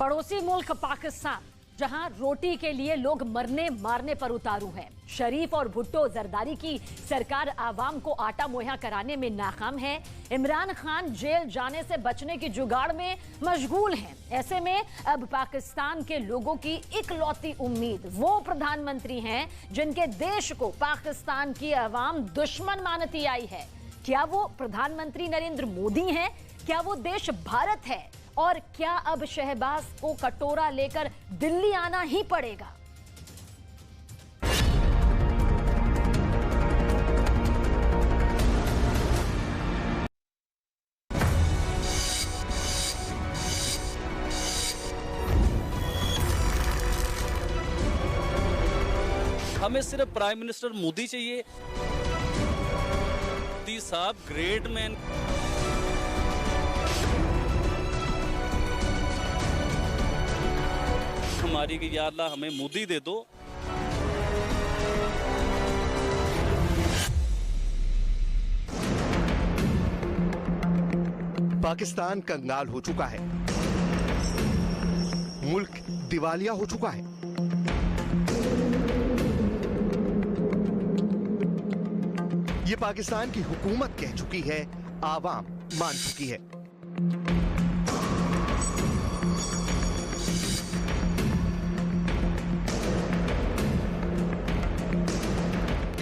पड़ोसी मुल्क पाकिस्तान, जहां रोटी के लिए लोग मरने मारने पर उतारू हैं। शरीफ और भुट्टो जरदारी की सरकार आवाम को आटा मुहैया कराने में नाकाम है। इमरान खान जेल जाने से बचने की जुगाड़ में मशगूल हैं। ऐसे में अब पाकिस्तान के लोगों की इकलौती उम्मीद वो प्रधानमंत्री हैं जिनके देश को पाकिस्तान की आवाम दुश्मन मानती आई है। क्या वो प्रधानमंत्री नरेंद्र मोदी हैं? क्या वो देश भारत है? और क्या अब शहबाज को कटोरा लेकर दिल्ली आना ही पड़ेगा? हमें सिर्फ प्राइम मिनिस्टर मोदी चाहिए। मोदी साहब ग्रेट मैन। हमारी कि या अल्लाह हमें मोदी दे दो। पाकिस्तान कंगाल हो चुका है, मुल्क दिवालिया हो चुका है। ये पाकिस्तान की हुकूमत कह चुकी है, आवाम मान चुकी है।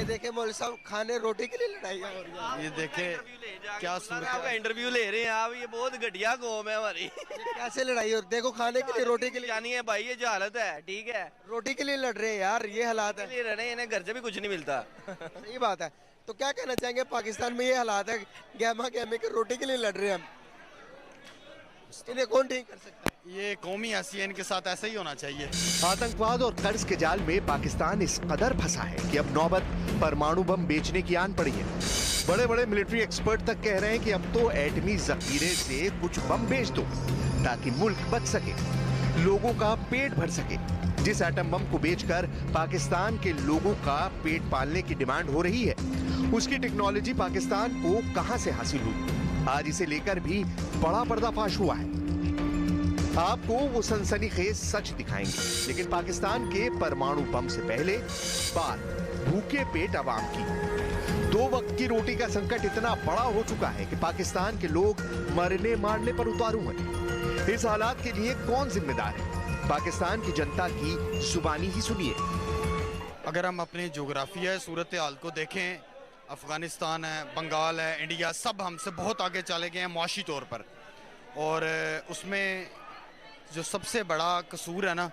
देखे मौलवी साहब खाने रोटी के लिए लड़ाई हो रही है। ये देखे क्या सूरत है। आपका इंटरव्यू ले रहे हैं आप, ये बहुत घटिया कौम है हमारी। कैसे लड़ाई हो? देखो खाने के लिए रोटी के लिए जानी है भाई, ये जो हालत है ठीक है। रोटी के लिए लड़ रहे हैं यार, ये हालात है। रहे इन्हें घर से भी कुछ नहीं मिलता। सही बात है। तो क्या कहना चाहेंगे, पाकिस्तान में ये हालात है, गहमा गहमे के रोटी के लिए लड़ रहे हैं हम, इन्हें कौन ठीक कर सकता है? ये कौमी ऐसी है, इनके साथ ऐसा ही होना चाहिए। आतंकवाद और कर्ज के जाल में पाकिस्तान इस कदर फंसा है कि अब नौबत परमाणु बम बेचने की आन पड़ी है। बड़े बड़े मिलिट्री एक्सपर्ट तक कह रहे हैं कि अब तो एटमी जखीरे से कुछ बम बेच दो ताकि मुल्क बच सके, लोगों का पेट भर सके। जिस एटम बम को बेचकर पाकिस्तान के लोगों का पेट पालने की डिमांड हो रही है, उसकी टेक्नोलॉजी पाकिस्तान को कहां से हासिल हुई, आज इसे लेकर भी बड़ा पर्दाफाश हुआ है। आपको वो सनसनीखेज सच दिखाएंगे, लेकिन पाकिस्तान के परमाणु बम से पहले बात भूखे पेट अवाम की। 2 वक्त की रोटी का संकट इतना बड़ा हो चुका है कि पाकिस्तान के लोग मरने मारने पर उतारू हैं। इस हालात के लिए कौन जिम्मेदार है? पाकिस्तान की जनता की जुबानी ही सुनिए। अगर हम अपने जोग्राफिया सूरत हाल को देखें, अफगानिस्तान है, बंगाल है, इंडिया, सब हमसे बहुत आगे चले गए हैं मुआशी तौर पर। और उसमें जो सबसे बड़ा कसूर है ना,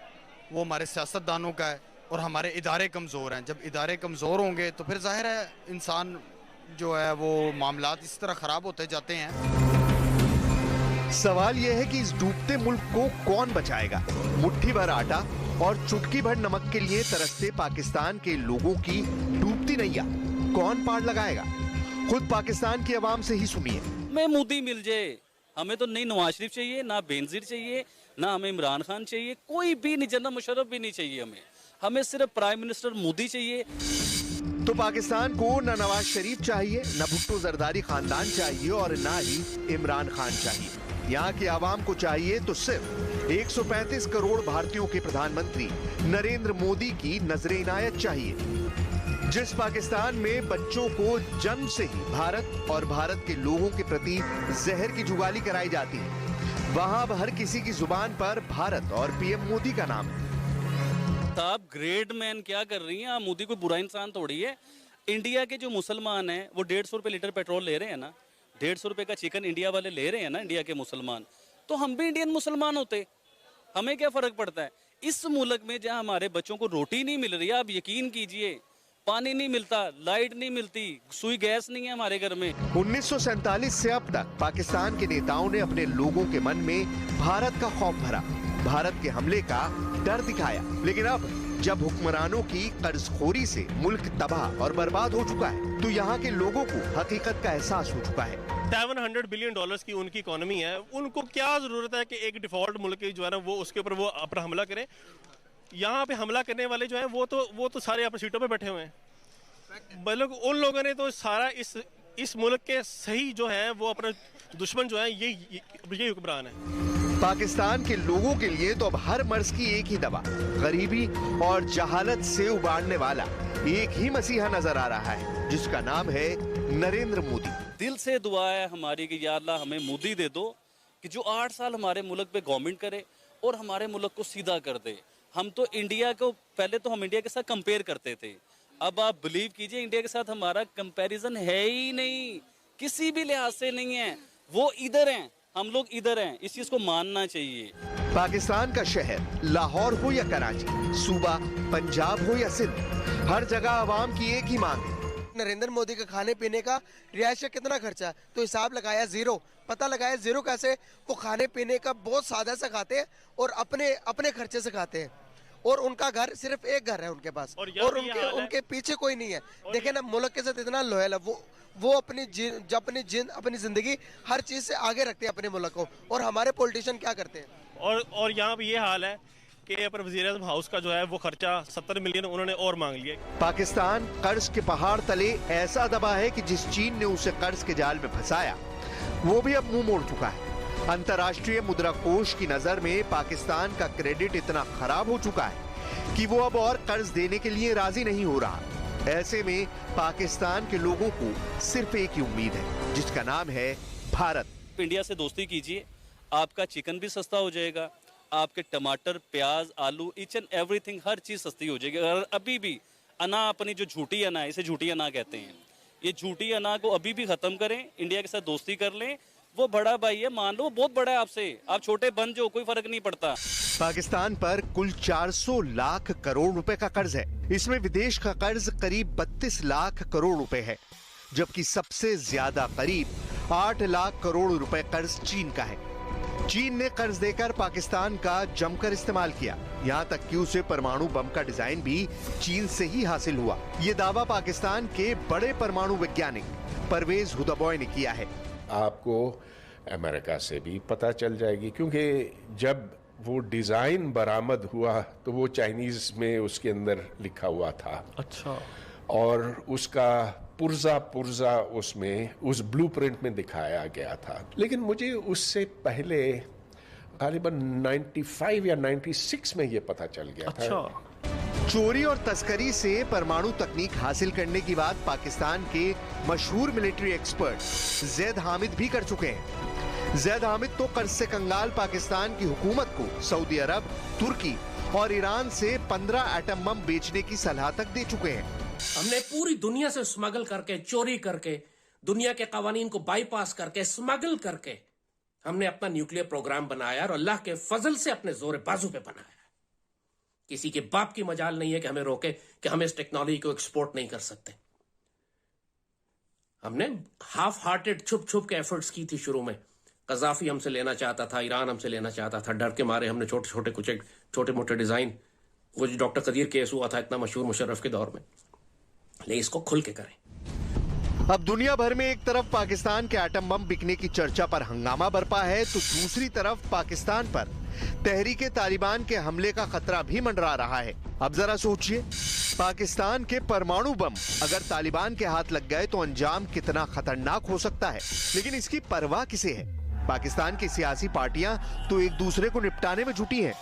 वो हमारे सियासतदानों का है और हमारे इदारे कमज़ोर हैं। जब इदारे कमज़ोर होंगे तो फिर जाहिर है इंसान जो है वो मामलात इस तरह ख़राब होते जाते हैं। सवाल यह है कि इस डूबते मुल्क को कौन बचाएगा? मुट्ठी भर आटा और चुटकी भर नमक के लिए तरसते पाकिस्तान के लोगों की डूबती नैया कौन पार लगाएगा? खुद पाकिस्तान की आवाम से ही सुनिए। मैं मोदी मिल जाए, हमें तो नहीं नवाज शरीफ चाहिए, ना बेनजीर चाहिए, ना हमें इमरान खान चाहिए, कोई भी नहीं, जनरल मुशर्रफ भी नहीं चाहिए। हमें सिर्फ प्राइम मिनिस्टर मोदी चाहिए। तो पाकिस्तान को न नवाज शरीफ चाहिए, न भुट्टो जरदारी खानदान चाहिए और ना ही इमरान खान चाहिए। यहाँ की आवाम को चाहिए तो सिर्फ 135 करोड़ भारतीयों के प्रधानमंत्री नरेंद्र मोदी की नजरे इनायत चाहिए। जिस पाकिस्तान में बच्चों को जन्म से ही भारत और भारत के लोगों के प्रति जहर की जुगाली कराई जाती है, वहां अब हर किसी की जुबान पर भारत और पीएम मोदी का नाम है। आप ग्रेट मैन क्या कर रही हैं? आप मोदी कोई बुरा इंसान थोड़ी है। इंडिया के जो मुसलमान हैं वो 150 रुपए लीटर पेट्रोल ले रहे हैं ना, 150 रुपए का चिकन इंडिया वाले ले रहे हैं ना, इंडिया के मुसलमान। तो हम भी इंडियन मुसलमान होते, हमें क्या फर्क पड़ता है? इस मुल्क में जहां हमारे बच्चों को रोटी नहीं मिल रही है, आप यकीन कीजिए, पानी नहीं मिलता, लाइट नहीं मिलती, सुई गैस नहीं है हमारे घर में। 1947 से अब तक पाकिस्तान के नेताओं ने अपने लोगों के मन में भारत का खौफ भरा, भारत के हमले का डर दिखाया। लेकिन अब जब हुक्मरानों की कर्जखोरी से मुल्क तबाह और बर्बाद हो चुका है, तो यहाँ के लोगों को हकीकत का एहसास हो चुका है। $700 बिलियन की उनकी इकोनॉमी है, उनको क्या जरूरत है कि एक डिफॉल्ट मुल्क जो है ना वो उसके ऊपर वो अपना हमला करें। यहाँ पे हमला करने वाले जो हैं वो तो सारे अपनी सीटों पे बैठे हुए हैं। बल्कि उन लोगों ने तो सारा इस मुल्क के सही जो है वो अपना दुश्मन जो है ये हुक्मरान है। पाकिस्तान के लोगों के लिए तो अब हर मर्ज की एक ही दवा, गरीबी और जहालत से उबारने वाला एक ही मसीहा नजर आ रहा है, जिसका नाम है नरेंद्र मोदी। दिल से दुआ है हमारी कि या अल्लाह हमें मोदी दे दो कि जो 8 साल हमारे मुल्क पे गवर्नमेंट करे और हमारे मुल्क को सीधा कर दे। हम तो इंडिया को पहले तो हम इंडिया के साथ कंपेयर करते थे, अब आप बिलीव कीजिए इंडिया के साथ हमारा कंपैरिजन है ही नहीं, किसी भी लिहाज से नहीं है। वो इधर हैं, हम लोग इधर हैं, इस चीज को मानना चाहिए। पाकिस्तान का शहर लाहौर हो या कराची, सूबा पंजाब हो या सिंध, हर जगह आवाम की एक ही मांग है। नरेंद्र मोदी का खाने पीने का रिहाइश का कितना खर्चा है, तो हिसाब लगाया जीरो। पता लगाया जीरो कैसे, वो खाने पीने का बहुत सादा से खाते हैं और अपने खर्चे से खाते हैं, और उनका घर सिर्फ एक घर है उनके पास, और उनके पीछे कोई नहीं है। देखे ना, मुल्क के साथ इतना लोयल है वो अपनी जिंदगी हर चीज से आगे रखते हैं अपने मुल्क को, और हमारे पॉलिटिशियन क्या करते हैं। और यहाँ पे ये हाल है कि अपने वज़ीर-ए-आज़म हाउस का जो है वो खर्चा 70 मिलियन उन्होंने और मांग लिया। पाकिस्तान कर्ज के पहाड़ तले ऐसा दबा है कि जिस चीन ने उसे कर्ज के जाल में फंसाया वो भी अब मुंह मोड़ चुका है। अंतर्राष्ट्रीय मुद्रा कोष की नजर में पाकिस्तान का क्रेडिट इतना खराब हो चुका है कि वो अब और कर्ज देने के लिए राजी नहीं हो रहा। ऐसे में पाकिस्तान के लोगों को सिर्फ एक ही उम्मीद है, जिसका नाम है भारत। इंडिया से दोस्ती कीजिए, आपका चिकन भी सस्ता हो जाएगा, आपके टमाटर, प्याज, आलू, ईच एंड एवरीथिंग, हर चीज सस्ती हो जाएगी। अगर अभी भी अना, अपनी जो झूठी अना है, इसे झूठी अना कहते हैं, ये झूठी अना को अभी भी खत्म करें, इंडिया के साथ दोस्ती कर लें। वो बड़ा भाई है, मान लो वो बहुत बड़ा है आपसे, आप छोटे बन जाओ, कोई फर्क नहीं पड़ता। पाकिस्तान पर कुल 400 लाख करोड़ रुपए का कर्ज है। इसमें विदेश का कर्ज करीब 32 लाख करोड़ रुपए है, जबकि सबसे ज्यादा करीब 8 लाख करोड़ रुपए कर्ज चीन का है। चीन ने कर्ज देकर पाकिस्तान का जमकर इस्तेमाल किया, यहाँ तक कि उसे परमाणु बम का डिजाइन भी चीन से ही हासिल हुआ। ये दावा पाकिस्तान के बड़े परमाणु वैज्ञानिक परवेज हुदबॉय ने किया है। आपको अमेरिका से भी पता चल जाएगी, क्योंकि जब वो डिजाइन बरामद हुआ तो वो चाइनीज में उसके अंदर लिखा हुआ था। अच्छा। और उसका पुर्जा उसमें उस ब्लूप्रिंट में दिखाया गया था। लेकिन मुझे उससे पहले गालिबन 95 या 96 में ये पता चल गया था। चोरी और तस्करी से परमाणु तकनीक हासिल करने की बात पाकिस्तान के मशहूर मिलिट्री एक्सपर्ट जैद हामिद भी कर चुके हैं। जैद हामिद तो कर्ज से कंगाल पाकिस्तान की हुकूमत को सऊदी अरब, तुर्की और ईरान से 15 एटम बम बेचने की सलाह तक दे चुके हैं। हमने पूरी दुनिया से स्मगल करके, चोरी करके, दुनिया के कवानीन को बाईपास करके, स्मगल करके हमने अपना न्यूक्लियर प्रोग्राम बनाया और अल्लाह के फजल से अपने जोर बाजू पे बनाया। किसी के बाप की मजाल नहीं है कि हमें रोके कि हम इस टेक्नोलॉजी को एक्सपोर्ट नहीं कर सकते। हमने हाफ हार्टेड छुप छुप के एफर्ट्स की थी शुरू में। कजाफी हमसे लेना चाहता था, ईरान हमसे लेना चाहता था, डर के मारे हमने छोटे मोटे डिजाइन, वो जो डॉक्टर कदीर केस हुआ था इतना मशहूर मुशर्रफ के दौर में, ले इसको खुल के करें। अब दुनिया भर में एक तरफ पाकिस्तान के एटम बम बिकने की चर्चा पर हंगामा बरपा है, तो दूसरी तरफ पाकिस्तान पर तहरीके तालिबान के हमले का खतरा भी मंडरा रहा है। अब जरा सोचिए, पाकिस्तान के परमाणु बम अगर तालिबान के हाथ लग गए तो अंजाम कितना खतरनाक हो सकता है। लेकिन इसकी परवाह किसे है? पाकिस्तान की सियासी पार्टियां तो एक दूसरे को निपटाने में जुटी हैं।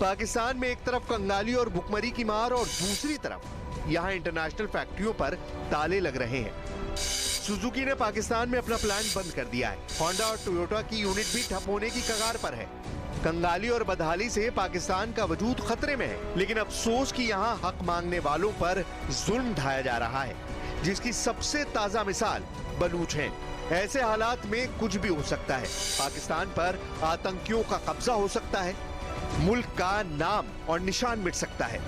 पाकिस्तान में एक तरफ कंगाली और भुखमरी की मार और दूसरी तरफ यहाँ इंटरनेशनल फैक्ट्रियों पर ताले लग रहे हैं। सुजुकी ने पाकिस्तान में अपना प्लांट बंद कर दिया है। होंडा और टोयोटा की यूनिट भी ठप होने की कगार पर है। कंगाली और बदहाली से पाकिस्तान का वजूद खतरे में है। लेकिन अफसोस कि यहाँ हक मांगने वालों पर जुल्म ढाया जा रहा है, जिसकी सबसे ताजा मिसाल बलूच हैं। ऐसे हालात में कुछ भी हो सकता है। पाकिस्तान पर आतंकियों का कब्जा हो सकता है, मुल्क का नाम और निशान मिट सकता है।